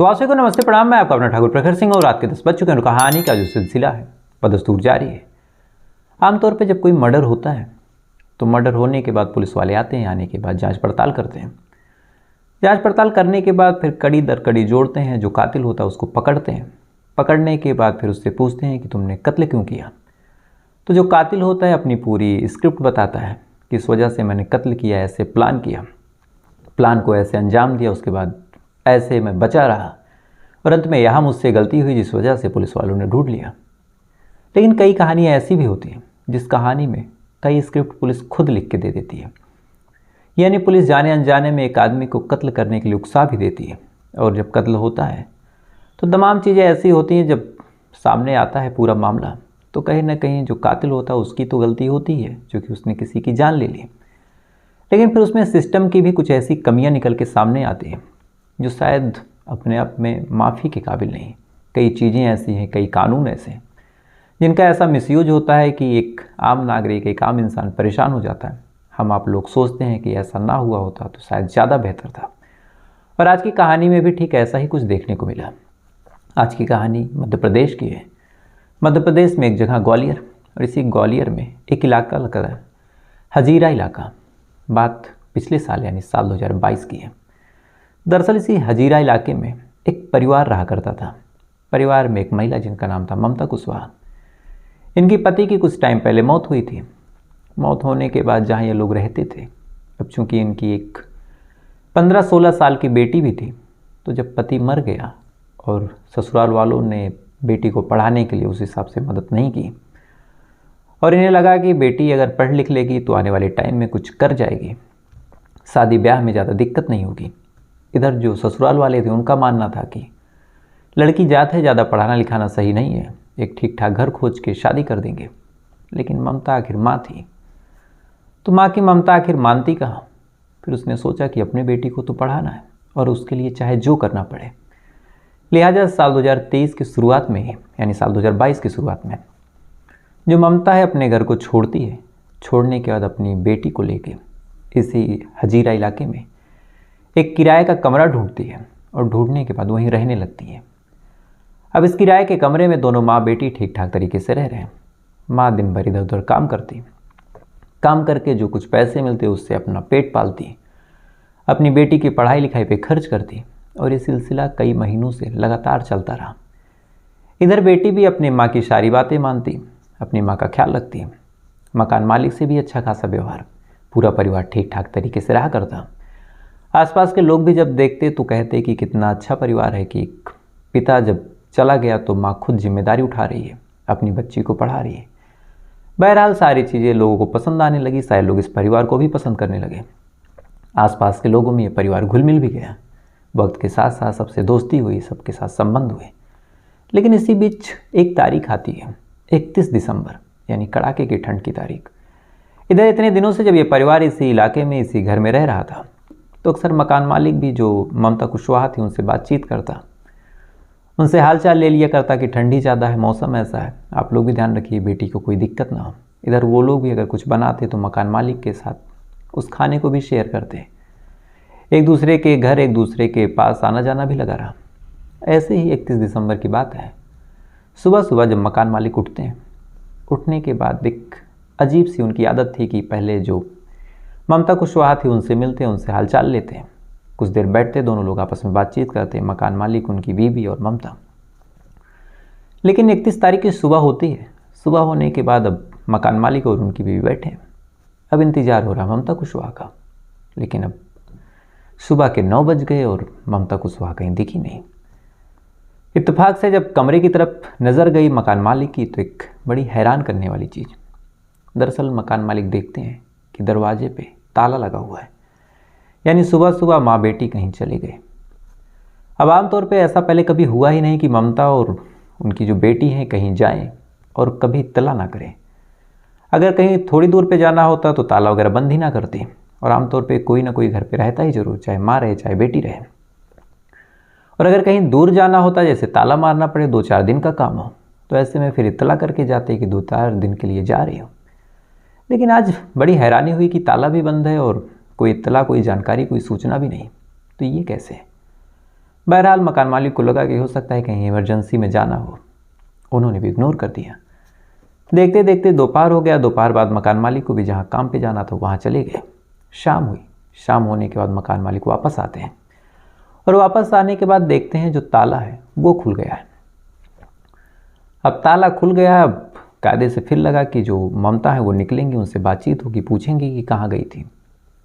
तो आप सभी को नमस्ते प्रणाम। मैं आपका अपना ठाकुर प्रखर सिंह और रात के 10 बज चुके हैं। कहानी का जो सिलसिला है बदस्तूर जारी है। आमतौर पे जब कोई मर्डर होता है तो मर्डर होने के बाद पुलिस वाले आते हैं। आने के बाद जांच पड़ताल करते हैं। जांच पड़ताल करने के बाद फिर कड़ी दर कड़ी जोड़ते हैं। जो कातिल होता है उसको पकड़ते हैं। पकड़ने के बाद फिर उससे पूछते हैं कि तुमने कत्ल क्यों किया। तो जो कातिल होता है अपनी पूरी स्क्रिप्ट बताता है कि इस वजह से मैंने कत्ल किया, ऐसे प्लान किया, प्लान को ऐसे अंजाम दिया, उसके बाद ऐसे मैं बचा रहा और अंत में यहाँ मुझसे गलती हुई जिस वजह से पुलिस वालों ने ढूंढ लिया। लेकिन कई कहानियाँ ऐसी भी होती हैं जिस कहानी में कई स्क्रिप्ट पुलिस खुद लिख के दे देती है। यानी पुलिस जाने अनजाने में एक आदमी को कत्ल करने के लिए उकसा भी देती है। और जब कत्ल होता है तो तमाम चीज़ें ऐसी होती हैं, जब सामने आता है पूरा मामला तो कहीं ना कहीं जो कातिल होता है उसकी तो गलती होती है क्योंकि उसने किसी की जान ले ली। लेकिन फिर उसमें सिस्टम की भी कुछ ऐसी कमियां निकल के सामने आती हैं जो शायद अपने आप में माफ़ी के काबिल नहीं। कई चीज़ें ऐसी हैं, कई कानून ऐसे हैं जिनका ऐसा मिसयूज होता है कि एक आम नागरिक, एक आम इंसान परेशान हो जाता है। हम आप लोग सोचते हैं कि ऐसा ना हुआ होता तो शायद ज़्यादा बेहतर था। और आज की कहानी में भी ठीक ऐसा ही कुछ देखने को मिला। आज की कहानी मध्य प्रदेश की है। मध्य प्रदेश में एक जगह ग्वालियर, और इसी ग्वालियर में एक इलाका लगता है हजीरा इलाका। बात पिछले साल यानी साल 2022 की है। दरअसल इसी हजीरा इलाके में एक परिवार रहा करता था। परिवार में एक महिला जिनका नाम था ममता कुशवाहा। इनकी पति की कुछ टाइम पहले मौत हुई थी। मौत होने के बाद जहाँ ये लोग रहते थे, अब चूँकि इनकी एक 15-16 साल की बेटी भी थी, तो जब पति मर गया और ससुराल वालों ने बेटी को पढ़ाने के लिए उस हिसाब से मदद नहीं की और इन्हें लगा कि बेटी अगर पढ़ लिख लेगी तो आने वाले टाइम में कुछ कर जाएगी, शादी ब्याह में ज़्यादा दिक्कत नहीं होगी। इधर जो ससुराल वाले थे उनका मानना था कि लड़की जात है, ज़्यादा पढ़ाना लिखाना सही नहीं है, एक ठीक ठाक घर खोज के शादी कर देंगे। लेकिन ममता आखिर माँ थी, तो माँ की ममता आखिर मानती कहाँ। फिर उसने सोचा कि अपने बेटी को तो पढ़ाना है और उसके लिए चाहे जो करना पड़े। लिहाजा साल 2023 की शुरुआत में ही, यानी साल 2022 की शुरुआत में, जो ममता है अपने घर को छोड़ती है। छोड़ने के बाद अपनी बेटी को लेके इसी हजीरा इलाके में एक किराए का कमरा ढूंढती है और ढूंढने के बाद वहीं रहने लगती है। अब इस किराए के कमरे में दोनों माँ बेटी ठीक ठाक तरीके से रह रहे हैं। माँ दिन भर इधर उधर काम करती, काम करके जो कुछ पैसे मिलते उससे अपना पेट पालती, अपनी बेटी की पढ़ाई लिखाई पे खर्च करती। और ये सिलसिला कई महीनों से लगातार चलता रहा। इधर बेटी भी अपनी माँ की सारी बातें मानती, अपनी माँ का ख्याल रखती, मकान मालिक से भी अच्छा खासा व्यवहार, पूरा परिवार ठीक ठाक तरीके से रहा करता। आसपास के लोग भी जब देखते तो कहते कि कितना अच्छा परिवार है कि पिता जब चला गया तो माँ खुद जिम्मेदारी उठा रही है, अपनी बच्ची को पढ़ा रही है। बहरहाल सारी चीज़ें लोगों को पसंद आने लगी। सारे लोग इस परिवार को भी पसंद करने लगे। आसपास के लोगों में ये परिवार घुल मिल भी गया। वक्त के साथ साथ सबसे दोस्ती हुई, सबके साथ संबंध हुए। लेकिन इसी बीच एक तारीख आती है, 31 दिसंबर, यानी कड़ाके की ठंड की तारीख। इधर इतने दिनों से जब ये परिवार इसी इलाके में, इसी घर में रह रहा था, तो अक्सर मकान मालिक भी जो ममता कुशवाहा थी उनसे बातचीत करता, उनसे हालचाल ले लिया करता कि ठंडी ज़्यादा है, मौसम ऐसा है, आप लोग भी ध्यान रखिए, बेटी को कोई दिक्कत ना हो। इधर वो लोग भी अगर कुछ बनाते तो मकान मालिक के साथ उस खाने को भी शेयर करते। एक दूसरे के घर, एक दूसरे के पास आना जाना भी लगा रहा। ऐसे ही 31 दिसंबर की बात है। सुबह सुबह जब मकान मालिक उठते हैं, उठने के बाद एक अजीब सी उनकी आदत थी कि पहले जो ममता कुशवाहा थी उनसे मिलते, उनसे हालचाल लेते, कुछ देर बैठते, दोनों लोग आपस में बातचीत करते, मकान मालिक, उनकी बीवी और ममता। लेकिन 31 तारीख की सुबह होती है। सुबह होने के बाद अब मकान मालिक और उनकी बीवी बैठे। अब इंतजार हो रहा ममता कुशवाहा का। लेकिन अब सुबह के 9 बज गए और ममता कुशवाहा कहीं दिखी नहीं। इत्तेफाक से जब कमरे की तरफ नज़र गई मकान मालिक की तो एक बड़ी हैरान करने वाली चीज़। दरअसल मकान मालिक देखते हैं कि दरवाजे पे ताला लगा हुआ है, यानी सुबह सुबह माँ बेटी कहीं चले गए। अब आमतौर पे ऐसा पहले कभी हुआ ही नहीं कि ममता और उनकी जो बेटी है कहीं जाएं और कभी इत्तला ना करें। अगर कहीं थोड़ी दूर पे जाना होता तो ताला वगैरह बंद ही ना करती, और आमतौर पे कोई ना कोई घर पे रहता ही जरूर, चाहे माँ रहे चाहे बेटी रहे। और अगर कहीं दूर जाना होता, जैसे ताला मारना पड़े, 2-4 दिन का काम हो, तो ऐसे में फिर इत्तला करके जाते कि 2-4 दिन के लिए जा रही हो। लेकिन आज बड़ी हैरानी हुई कि ताला भी बंद है और कोई इत्तला, कोई जानकारी, कोई सूचना भी नहीं। तो ये कैसे? बहरहाल मकान मालिक को लगा कि हो सकता है कहीं इमरजेंसी में जाना हो, उन्होंने भी इग्नोर कर दिया। देखते देखते दोपहर हो गया। दोपहर बाद मकान मालिक को भी जहाँ काम पे जाना था वहाँ चले गए। शाम हुई। शाम होने के बाद मकान मालिक वापस आते हैं और वापस आने के बाद देखते हैं जो ताला है वो खुल गया है। अब ताला खुल गया। अब कायदे से फिर लगा कि जो ममता है वो निकलेंगी, उनसे बातचीत होगी, पूछेंगी कि कहाँ गई थी।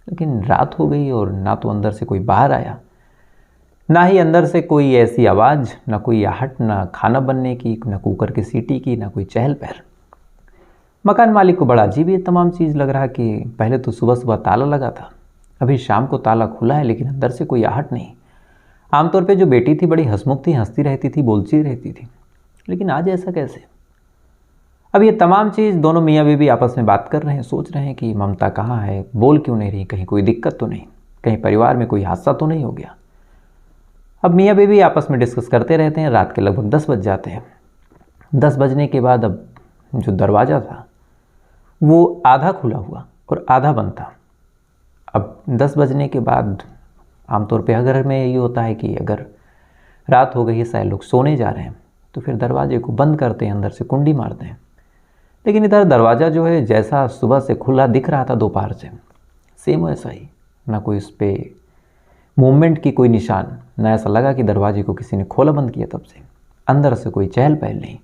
लेकिन रात हो गई और ना तो अंदर से कोई बाहर आया, ना ही अंदर से कोई ऐसी आवाज़, ना कोई आहट, ना खाना बनने की, ना कुकर की सीटी की, ना कोई चहल पहल। मकान मालिक को बड़ा अजीब ये तमाम चीज़ लग रहा कि पहले तो सुबह सुबह ताला लगा था, अभी शाम को ताला खुला है, लेकिन अंदर से कोई आहट नहीं। आमतौर पे जो बेटी थी बड़ी हंसमुख थी, हंसती रहती थी, बोलती रहती थी, लेकिन आज ऐसा कैसे। अब ये तमाम चीज़ दोनों मियाँ बीवी आपस में बात कर रहे हैं, सोच रहे हैं कि ममता कहाँ है, बोल क्यों नहीं रही, कहीं कोई दिक्कत तो नहीं, कहीं परिवार में कोई हादसा तो नहीं हो गया। अब मियाँ बीवी आपस में डिस्कस करते रहते हैं। रात के लगभग 10 बज जाते हैं। 10 बजने के बाद अब जो दरवाज़ा था वो आधा खुला हुआ और आधा बंद था। अब 10 बजने के बाद आमतौर पे घर में यही होता है कि अगर रात हो गई है, शायद लोग सोने जा रहे हैं, तो फिर दरवाजे को बंद करते हैं, अंदर से कुंडी मारते हैं। लेकिन इधर दरवाज़ा जो है जैसा सुबह से खुला दिख रहा था दोपहर से, सेम वैसा ही, ना कोई उस पर मूवमेंट की कोई निशान, ना ऐसा लगा कि दरवाजे को किसी ने खोला बंद किया तब से, अंदर से कोई चहल पहल नहीं।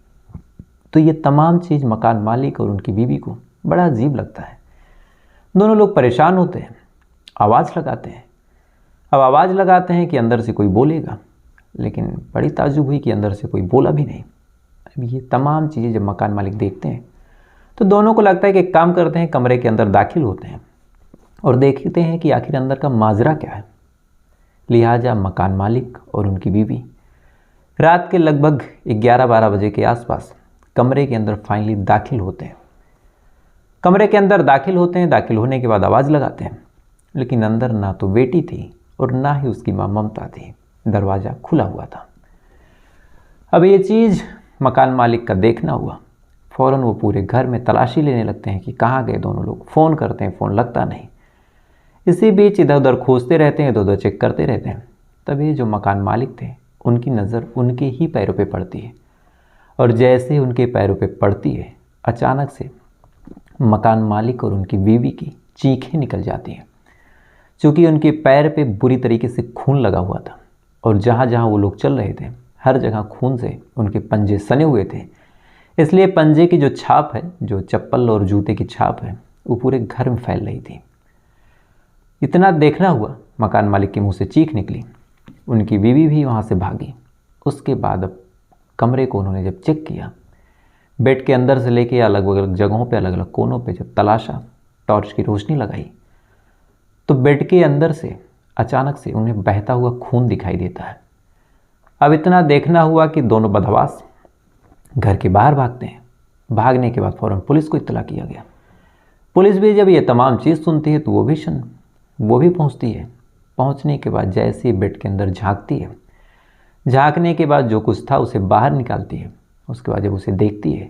तो ये तमाम चीज़ मकान मालिक और उनकी बीवी को बड़ा अजीब लगता है। दोनों लोग परेशान होते हैं, आवाज़ लगाते हैं। अब आवाज़ लगाते हैं कि अंदर से कोई बोलेगा, लेकिन बड़ी ताज्जुब हुई कि अंदर से कोई बोला भी नहीं। अब ये तमाम चीज़ें जब मकान मालिक देखते हैं तो दोनों को लगता है कि एक काम करते हैं, कमरे के अंदर दाखिल होते हैं और देखते हैं कि आखिर अंदर का माजरा क्या है। लिहाजा मकान मालिक और उनकी बीवी रात के लगभग 11-12 बजे के आसपास कमरे के अंदर फाइनली दाखिल होते हैं। कमरे के अंदर दाखिल होते हैं। दाखिल होने के बाद आवाज़ लगाते हैं, लेकिन अंदर ना तो बेटी थी और ना ही उसकी माँ ममता थी। दरवाज़ा खुला हुआ था। अब ये चीज़ मकान मालिक का देखना हुआ। फ़ौरन वो पूरे घर में तलाशी लेने लगते हैं कि कहाँ गए दोनों लोग। फ़ोन करते हैं, फ़ोन लगता नहीं। इसी बीच इधर उधर खोजते रहते हैं, इधर उधर चेक करते रहते हैं। तभी जो मकान मालिक थे उनकी नज़र उनके ही पैरों पे पड़ती है और जैसे उनके पैरों पे पड़ती है अचानक से मकान मालिक और उनकी बीवी की चीखें निकल जाती हैं, क्योंकि उनके पैर पे बुरी तरीके से खून लगा हुआ था और जहाँ जहाँ वो लोग चल रहे थे हर जगह खून से उनके पंजे सने हुए थे। इसलिए पंजे की जो छाप है, जो चप्पल और जूते की छाप है, वो पूरे घर में फैल रही थी। इतना देखना हुआ, मकान मालिक के मुंह से चीख निकली। उनकी बीवी भी वहाँ से भागी। उसके बाद अब कमरे को उन्होंने जब चेक किया, बेड के अंदर से लेके अलग अलग जगहों पे, अलग अलग कोनों पे जब तलाशा, टॉर्च की रोशनी लगाई, तो बेड के अंदर से अचानक से उन्हें बहता हुआ खून दिखाई देता है। अब इतना देखना हुआ कि दोनों बदहवास घर के बाहर भागते हैं। भागने के बाद फ़ौरन पुलिस को इत्तला किया गया। पुलिस भी जब ये तमाम चीज़ सुनती है तो वो भी पहुंचती है। पहुंचने के बाद जैसे ही बेड के अंदर झांकती है, झांकने के बाद जो कुछ था उसे बाहर निकालती है। उसके बाद जब उसे देखती है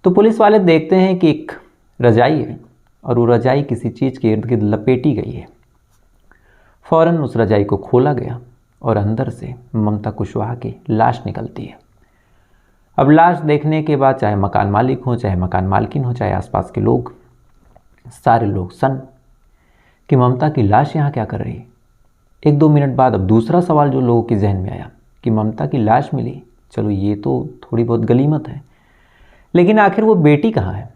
तो पुलिस वाले देखते हैं कि एक रजाई है और वो रजाई किसी चीज़ के इर्द गिर्द लपेटी गई है। फ़ौरन उस रजाई को खोला गया और अंदर से ममता कुशवाहा की लाश निकलती है। अब लाश देखने के बाद चाहे मकान मालिक हो, चाहे मकान मालकिन हो, चाहे आसपास के लोग, सारे लोग सन कि ममता की लाश यहाँ क्या कर रही है। 1-2 मिनट बाद अब दूसरा सवाल जो लोगों के जहन में आया कि ममता की लाश मिली, चलो ये तो थोड़ी बहुत गनीमत है, लेकिन आखिर वो बेटी कहाँ है,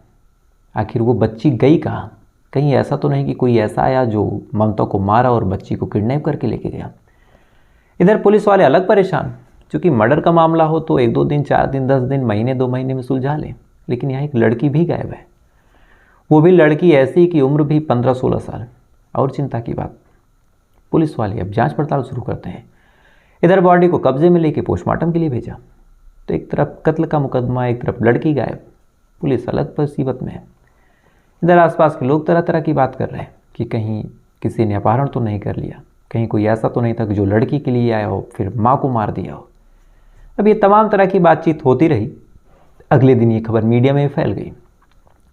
आखिर वो बच्ची गई कहाँ। कहीं ऐसा तो नहीं कि कोई ऐसा आया जो ममता को मारा और बच्ची को किडनैप करके लेके गया। इधर पुलिस वाले अलग परेशान, क्योंकि मर्डर का मामला हो तो 1-2 दिन, 4 दिन, 10 दिन, महीने, 2 महीने में सुलझा लें, लेकिन यहाँ एक लड़की भी गायब है। वो भी लड़की ऐसी कि उम्र भी 15-16 साल। और चिंता की बात, पुलिस वाले अब जांच पड़ताल शुरू करते हैं। इधर बॉडी को कब्जे में लेके पोस्टमार्टम के लिए भेजा। तो एक तरफ कत्ल का मुकदमा, एक तरफ लड़की गायब, पुलिस अलग मुसीबत में है। इधर आसपास के लोग तरह तरह की बात कर रहे हैं कि कहीं किसी ने अपहरण तो नहीं कर लिया, कहीं कोई ऐसा तो नहीं था कि जो लड़की के लिए आया हो फिर माँ को मार दिया हो। अब ये तमाम तरह की बातचीत होती रही। अगले दिन ये खबर मीडिया में फैल गई।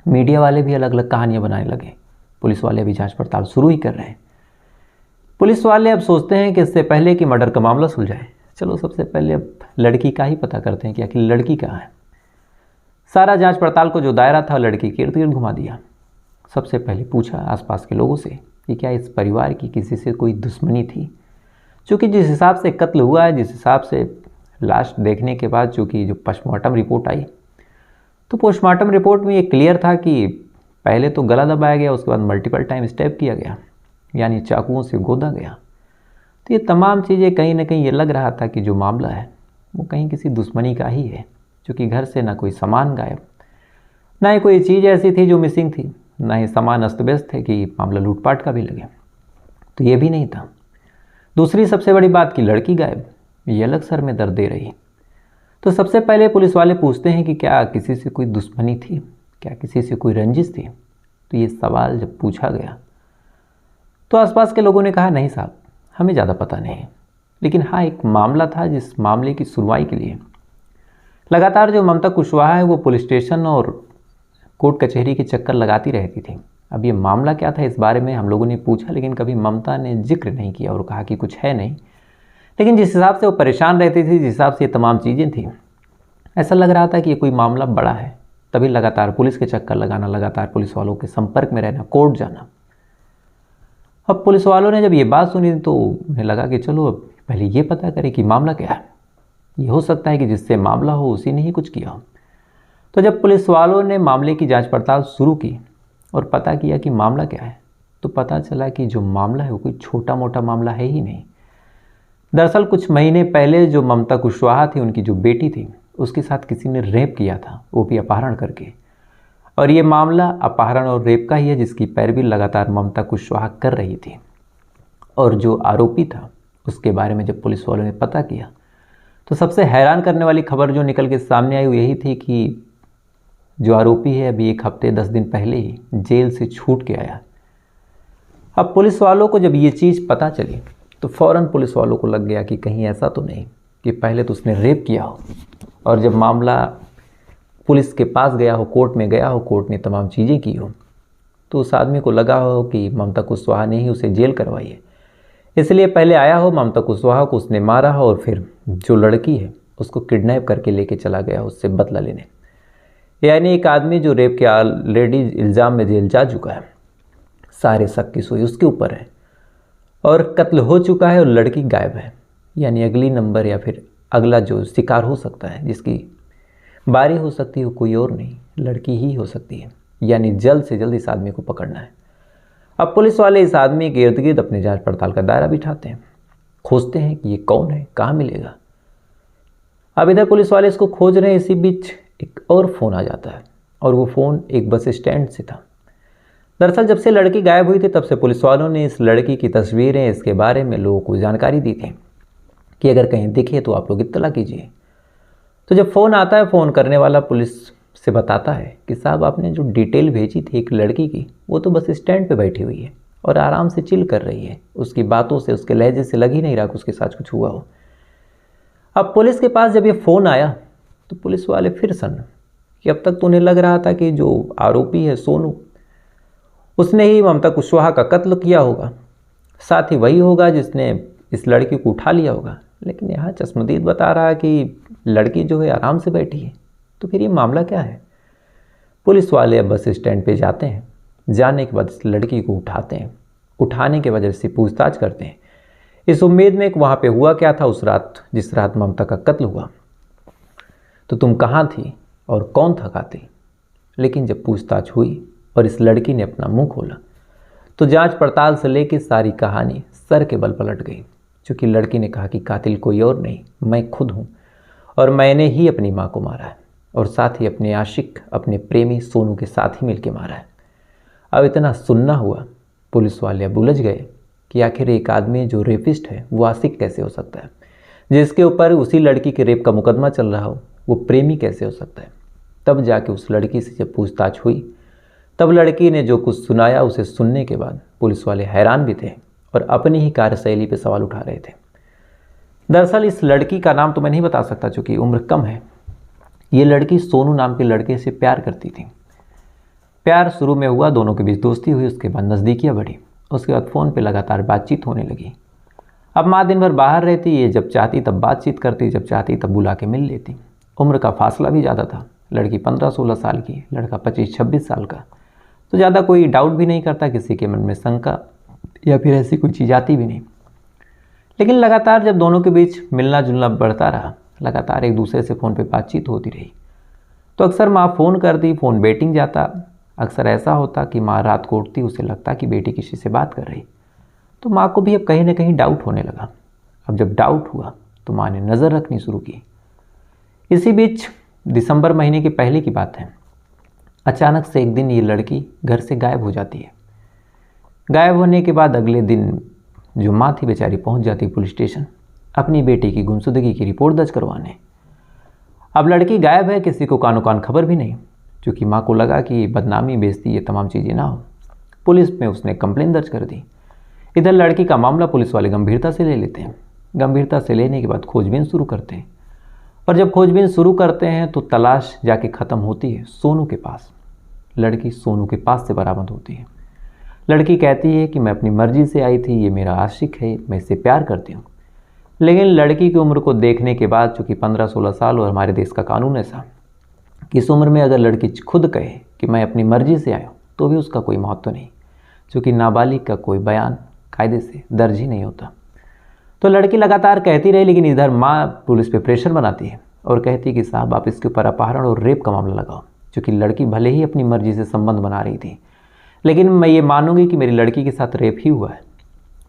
मीडिया वाले भी अलग अलग कहानियाँ बनाने लगे। पुलिस वाले भी जांच पड़ताल शुरू ही कर रहे हैं। पुलिस वाले अब सोचते हैं कि इससे पहले कि मर्डर का मामला सुलझाए, चलो सबसे पहले अब लड़की का ही पता करते हैं कि आखिर लड़की कहाँ है। सारा जांच पड़ताल को जो दायरा था लड़की के इर्द गिर्द घुमा दिया। सबसे पहले पूछा आसपास के लोगों से कि क्या इस परिवार की किसी से कोई दुश्मनी थी, क्योंकि जिस हिसाब से कत्ल हुआ है, जिस हिसाब से लाश देखने के बाद चूँकि जो पोस्टमार्टम रिपोर्ट आई, तो पोस्टमार्टम रिपोर्ट में ये क्लियर था कि पहले तो गला दबाया गया, उसके बाद मल्टीपल टाइम स्टैब किया गया, यानी चाकुओं से गोदा गया। तो ये तमाम चीज़ें कहीं ना कहीं ये लग रहा था कि जो मामला है वो कहीं किसी दुश्मनी का ही है, क्योंकि घर से ना कोई सामान गायब, ना ही कोई चीज़ ऐसी थी जो मिसिंग थी, ना ही सामान अस्त व्यस्त थे कि मामला लूटपाट का भी लगे, तो ये भी नहीं था। दूसरी सबसे बड़ी बात कि लड़की गायब, ये अलग सर में दर्द दे रही। तो सबसे पहले पुलिस वाले पूछते हैं कि क्या किसी से कोई दुश्मनी थी, क्या किसी से कोई रंजिश थी। तो ये सवाल जब पूछा गया तो आसपास के लोगों ने कहा नहीं साहब, हमें ज़्यादा पता नहीं, लेकिन हाँ एक मामला था जिस मामले की सुनवाई के लिए लगातार जो ममता कुशवाहा है वो पुलिस स्टेशन और कोर्ट कचहरी के चक्कर लगाती रहती थी। अब ये मामला क्या था इस बारे में हम लोगों ने पूछा, लेकिन कभी ममता ने जिक्र नहीं किया और कहा कि कुछ है नहीं। लेकिन जिस हिसाब से वो परेशान रहती थी, जिस हिसाब से ये तमाम चीज़ें थी, ऐसा लग रहा था कि ये कोई मामला बड़ा है। तभी लगातार पुलिस के चक्कर लगाना, लगातार पुलिस वालों के संपर्क में रहना, कोर्ट जाना। अब पुलिस वालों ने जब ये बात सुनी तो उन्हें लगा कि चलो अब पहले ये पता करें कि मामला क्या है। ये हो सकता है कि जिससे मामला हो उसी ने ही कुछ किया हो। तो जब पुलिस वालों ने मामले की जांच पड़ताल शुरू की और पता किया कि मामला क्या है, तो पता चला कि जो मामला है वो कोई छोटा मोटा मामला है ही नहीं। दरअसल कुछ महीने पहले जो ममता कुशवाहा थी, उनकी जो बेटी थी, उसके साथ किसी ने रेप किया था, वो भी अपहरण करके। और ये मामला अपहरण और रेप का ही है जिसकी पैरवी लगातार ममता कुशवाहा कर रही थी। और जो आरोपी था उसके बारे में जब पुलिस वालों ने पता किया तो सबसे हैरान करने वाली खबर जो निकल के सामने आई वो यही थी कि जो आरोपी है अभी 1 हफ्ते 10 दिन पहले ही जेल से छूट के आया। अब पुलिस वालों को जब ये चीज़ पता चली तो फ़ौरन पुलिस वालों को लग गया कि कहीं ऐसा तो नहीं कि पहले तो उसने रेप किया हो, और जब मामला पुलिस के पास गया हो, कोर्ट में गया हो, कोर्ट ने तमाम चीज़ें की हो, तो उस आदमी को लगा हो कि ममता कुशवाहा ने ही उसे जेल करवाई है, इसलिए पहले आया हो, ममता कुशवाहा को उसने मारा हो और फिर जो लड़की है उसको किडनैप करके लेके चला गया उससे बदला लेने। यानी एक आदमी जो रेप के ऑलरेडी इल्ज़ाम में जेल जा चुका है, सारे शक की सुई उसके ऊपर है और कत्ल हो चुका है और लड़की गायब है। यानी अगली नंबर या फिर अगला जो शिकार हो सकता है, जिसकी बारी हो सकती है, कोई और नहीं, लड़की ही हो सकती है। यानी जल्द से जल्द इस आदमी को पकड़ना है। अब पुलिस वाले इस आदमी के इर्द गिर्द अपने जांच पड़ताल का दायरा बिठाते हैं, खोजते हैं कि ये कौन है, कहाँ मिलेगा। अब इधर पुलिस वाले इसको खोज रहे हैं, इसी बीच एक और फ़ोन आ जाता है और वो फ़ोन एक बस स्टैंड से था। दरअसल जब से लड़की गायब हुई थी तब से पुलिस वालों ने इस लड़की की तस्वीरें, इसके बारे में लोगों को जानकारी दी थी कि अगर कहीं दिखे तो आप लोग इत्तला कीजिए। तो जब फ़ोन आता है, फ़ोन करने वाला पुलिस से बताता है कि साहब आपने जो डिटेल भेजी थी एक लड़की की, वो तो बस स्टैंड पे बैठी हुई है और आराम से चिल कर रही है। उसकी बातों से, उसके लहजे से लग ही नहीं रहा कि उसके साथ कुछ हुआ हो। अब पुलिस के पास जब ये फ़ोन आया तो पुलिस वाले फिर सन्न कि अब तक तो उन्हें लग रहा था कि जो आरोपी है सोनू, उसने ही ममता कुशवाहा का कत्ल किया होगा, साथ ही वही होगा जिसने इस लड़की को उठा लिया होगा। लेकिन यहाँ चश्मदीद बता रहा है कि लड़की जो है आराम से बैठी है। तो फिर ये मामला क्या है? पुलिस वाले अब बस स्टैंड पे जाते हैं, जाने के बाद इस लड़की को उठाते हैं, उठाने के वजह से पूछताछ करते हैं, इस उम्मीद में कि वहाँ पे हुआ क्या था उस रात जिस रात ममता का कत्ल हुआ, तो तुम कहाँ थी और कौन था कातिल। लेकिन जब पूछताछ हुई और इस लड़की ने अपना मुंह खोला तो जांच पड़ताल से लेकर सारी कहानी सर के बल पलट गई, क्योंकि लड़की ने कहा कि कातिल कोई और नहीं, मैं खुद हूँ और मैंने ही अपनी माँ को मारा है और साथ ही अपने आशिक, अपने प्रेमी सोनू के साथ ही मिलकर मारा है। अब इतना सुनना हुआ, पुलिस वाले अब उलझ गए कि आखिर एक आदमी जो रेपिस्ट है वो आशिक कैसे हो सकता है, जिसके ऊपर उसी लड़की के रेप का मुकदमा चल रहा हो वो प्रेमी कैसे हो सकता है। तब जाके उस लड़की से जब पूछताछ हुई तब लड़की ने जो कुछ सुनाया, उसे सुनने के बाद पुलिस वाले हैरान भी थे और अपनी ही कार्यशैली पर सवाल उठा रहे थे। दरअसल इस लड़की का नाम तो मैं नहीं बता सकता चूँकि उम्र कम है। ये लड़की सोनू नाम के लड़के से प्यार करती थी। प्यार शुरू में हुआ, दोनों के बीच दोस्ती हुई, उसके बाद नज़दीकियाँ बढ़ी उसके बाद फ़ोन पे लगातार बातचीत होने लगी। अब माँ दिन भर बाहर रहती, ये जब चाहती तब बातचीत करती, जब चाहती तब बुला के मिल लेती। उम्र का फासला भी ज़्यादा था, लड़की 15-16 साल की, लड़का 25-26 साल का। तो ज़्यादा कोई डाउट भी नहीं करता, किसी के मन में शंका या फिर ऐसी कोई चीज़ आती भी नहीं। लेकिन लगातार जब दोनों के बीच मिलना जुलना बढ़ता रहा, लगातार एक दूसरे से फ़ोन पे बातचीत होती रही, तो अक्सर माँ फ़ोन करती, फ़ोन वेटिंग जाता। अक्सर ऐसा होता कि माँ रात को उठती, उसे लगता कि बेटी किसी से बात कर रही। तो माँ को भी अब कहीं ना कहीं डाउट होने लगा। अब जब डाउट हुआ तो माँ ने नज़र रखनी शुरू की। इसी बीच दिसंबर महीने के पहले की बात है, अचानक से एक दिन ये लड़की घर से गायब हो जाती है। गायब होने के बाद अगले दिन जो माँ थी बेचारी पहुंच जाती पुलिस स्टेशन अपनी बेटी की गुमशुदगी की रिपोर्ट दर्ज करवाने। अब लड़की गायब है, किसी को कानो कान खबर भी नहीं, क्योंकि माँ को लगा कि बदनामी बेइज्जती ये तमाम चीज़ें ना हो। पुलिस में उसने कंप्लेन दर्ज कर दी। इधर लड़की का मामला पुलिस वाले गंभीरता से ले लेते हैं। गंभीरता से लेने के बाद खोजबीन शुरू करते हैं, और जब खोजबीन शुरू करते हैं तो तलाश जाके ख़त्म होती है सोनू के पास। लड़की सोनू के पास से बरामद होती है। लड़की कहती है कि मैं अपनी मर्जी से आई थी, ये मेरा आशिक है, मैं इससे प्यार करती हूँ। लेकिन लड़की की उम्र को देखने के बाद, चूँकि 15-16 साल और हमारे देश का कानून ऐसा कि इस उम्र में अगर लड़की खुद कहे कि मैं अपनी मर्जी से आया हूँ तो भी उसका कोई महत्व नहीं, चूँकि नाबालिग का कोई बयान कायदे से दर्ज ही नहीं होता। तो लड़की लगातार कहती रही, लेकिन इधर माँ पुलिस पे प्रेशर बनाती है और कहती कि साहब आप इसके ऊपर अपहरण और रेप का मामला लगाओ। क्योंकि लड़की भले ही अपनी मर्जी से संबंध बना रही थी, लेकिन मैं ये मानूंगी कि मेरी लड़की के साथ रेप ही हुआ है।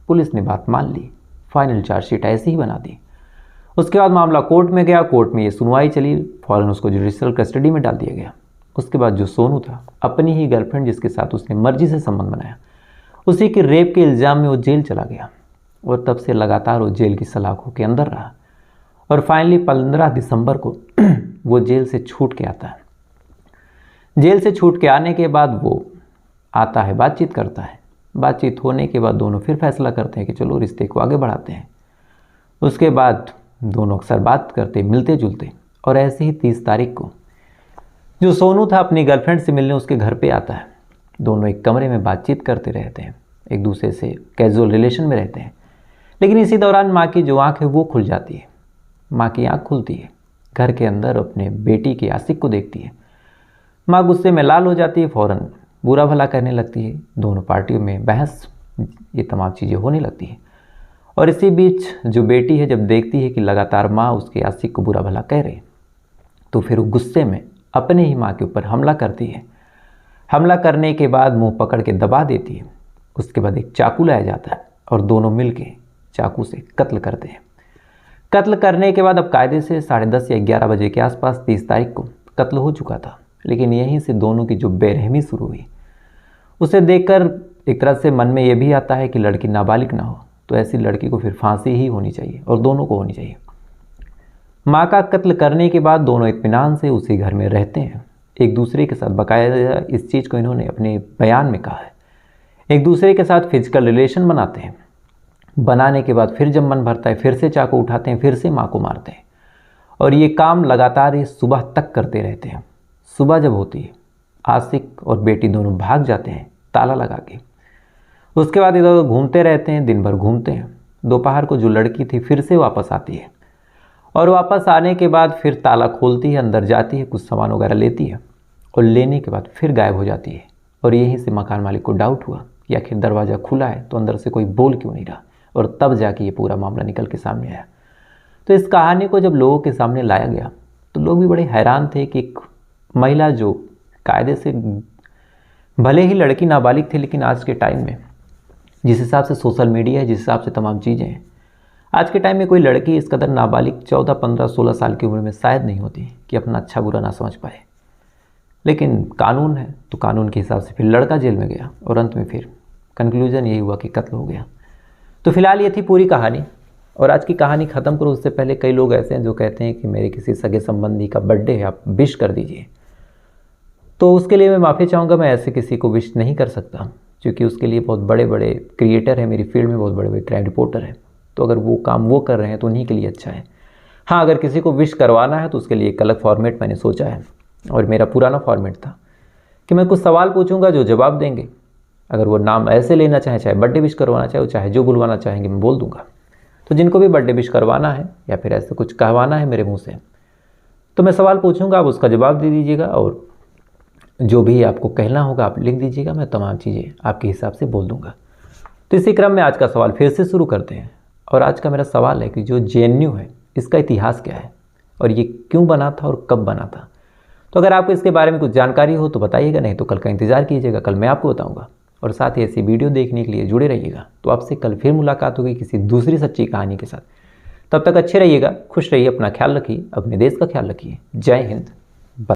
पुलिस ने बात मान ली, फाइनल चार्जशीट ऐसी ही बना दी। उसके बाद मामला कोर्ट में गया, कोर्ट में ये सुनवाई चली, फ़ौरन उसको जुडिशियल कस्टडी में डाल दिया गया। उसके बाद जो सोनू था, अपनी ही गर्लफ्रेंड जिसके साथ उसने मर्जी से संबंध बनाया, उसी के रेप के इल्ज़ाम में वो जेल चला गया, और तब से लगातार वो जेल की सलाखों के अंदर रहा। और फाइनली 15 दिसंबर को वो जेल से छूट के आता है। जेल से छूट के आने के बाद वो आता है, बातचीत करता है। बातचीत होने के बाद दोनों फिर फैसला करते हैं कि चलो रिश्ते को आगे बढ़ाते हैं। उसके बाद दोनों अक्सर बात करते, मिलते जुलते, और ऐसे ही 30 तारीख को जो सोनू था अपनी गर्लफ्रेंड से मिलने उसके घर पे आता है। दोनों एक कमरे में बातचीत करते रहते हैं, एक दूसरे से कैजुअल रिलेशन में रहते हैं। लेकिन इसी दौरान माँ की जो आँख है वो खुल जाती है। माँ की आँख खुलती है, घर के अंदर अपने बेटी के आशिक को देखती है। माँ गुस्से में लाल हो जाती है, फ़ौरन बुरा भला करने लगती है। दोनों पार्टियों में बहस, ये तमाम चीज़ें होने लगती हैं। और इसी बीच जो बेटी है जब देखती है कि लगातार माँ उसके आशिक को बुरा भला कह रही, तो फिर वो गुस्से में अपने ही माँ के ऊपर हमला करती है। हमला करने के बाद मुंह पकड़ के दबा देती है। उसके बाद एक चाकू लाया जाता है और दोनों मिलके चाकू से कत्ल करते हैं। कत्ल करने के बाद अब कायदे से 10:30 या 11 बजे के आसपास 30 तारीख को कत्ल हो चुका था। लेकिन यहीं से दोनों की जो बेरहमी शुरू हुई, उसे देखकर एक तरह से मन में यह भी आता है कि लड़की नाबालिग ना हो तो ऐसी लड़की को फिर फांसी ही होनी चाहिए, और दोनों को होनी चाहिए। माँ का कत्ल करने के बाद दोनों इत्मीनान से उसी घर में रहते हैं, एक दूसरे के साथ। बाकायदा इस चीज़ को इन्होंने अपने बयान में कहा है, एक दूसरे के साथ फिजिकल रिलेशन बनाते हैं। बनाने के बाद फिर जब मन भरता है फिर से चाकू उठाते हैं, फिर से माँ को मारते हैं, और ये काम लगातार ही सुबह तक करते रहते हैं। सुबह जब होती है, आशिक और बेटी दोनों भाग जाते हैं ताला लगा के। उसके बाद इधर उधर घूमते रहते हैं, दिन भर घूमते हैं। दोपहर को जो लड़की थी फिर से वापस आती है, और वापस आने के बाद फिर ताला खोलती है, अंदर जाती है, कुछ सामान वगैरह लेती है, और लेने के बाद फिर गायब हो जाती है। और यहीं से मकान मालिक को डाउट हुआ कि आखिर दरवाज़ा खुला है तो अंदर से कोई बोल क्यों नहीं रहा, और तब जाके ये पूरा मामला निकल के सामने आया। तो इस कहानी को जब लोगों के सामने लाया गया तो लोग भी बड़े हैरान थे कि एक महिला जो कायदे से, भले ही लड़की नाबालिग थी, लेकिन आज के टाइम में जिस हिसाब से सोशल मीडिया है, जिस हिसाब से तमाम चीज़ें हैं, आज के टाइम में कोई लड़की इस कदर नाबालिग 14, 15, 16 साल की उम्र में शायद नहीं होती कि अपना अच्छा बुरा ना समझ पाए। लेकिन कानून है तो कानून के हिसाब से फिर लड़का जेल में गया, और अंत में फिर कंक्लूजन यही हुआ कि कत्ल हो गया। तो फिलहाल ये थी पूरी कहानी, और आज की कहानी ख़त्म करो उससे पहले कई लोग ऐसे हैं जो कहते हैं कि मेरे किसी सगे संबंधी का बर्थडे है, आप विश कर दीजिए। तो उसके लिए मैं माफ़ी चाहूँगा, मैं ऐसे किसी को विश नहीं कर सकता, क्योंकि उसके लिए बहुत बड़े बड़े क्रिएटर हैं मेरी फील्ड में, बहुत बड़े बड़े क्राइम रिपोर्टर हैं। तो अगर वो काम वो कर रहे हैं तो उन्हीं के लिए अच्छा है। हाँ, अगर किसी को विश करवाना है तो उसके लिए एक अलग फॉर्मेट मैंने सोचा है, और मेरा पुराना फॉर्मेट था कि मैं कुछ सवाल पूछूंगा जो जवाब देंगे। अगर वो नाम ऐसे लेना चाहे, चाहे बर्थडे विश करवाना चाहे, चाहे जो बुलवाना चाहेंगे मैं बोल दूंगा। तो जिनको भी बर्थडे विश करवाना है या फिर ऐसा कुछ कहवाना है मेरे मुंह से, तो मैं सवाल पूछूंगा, आप उसका जवाब दे दीजिएगा और जो भी आपको कहना होगा आप लिख दीजिएगा, मैं तमाम चीज़ें आपके हिसाब से बोल दूंगा। तो इसी क्रम में आज का सवाल फिर से शुरू करते हैं। और आज का मेरा सवाल है कि जो JNU है इसका इतिहास क्या है और ये क्यों बना था और कब बना था। तो अगर आपको इसके बारे में कुछ जानकारी हो तो बताइएगा, नहीं तो कल का इंतज़ार कीजिएगा, कल मैं आपको बताऊंगा। और साथ ही ऐसी वीडियो देखने के लिए जुड़े रहिएगा। तो आपसे कल फिर मुलाकात होगी किसी दूसरी सच्ची कहानी के साथ। तब तक अच्छे रहिएगा, खुश रहिए, अपना ख्याल रखिए, अपने देश का ख्याल रखिए। जय हिंद।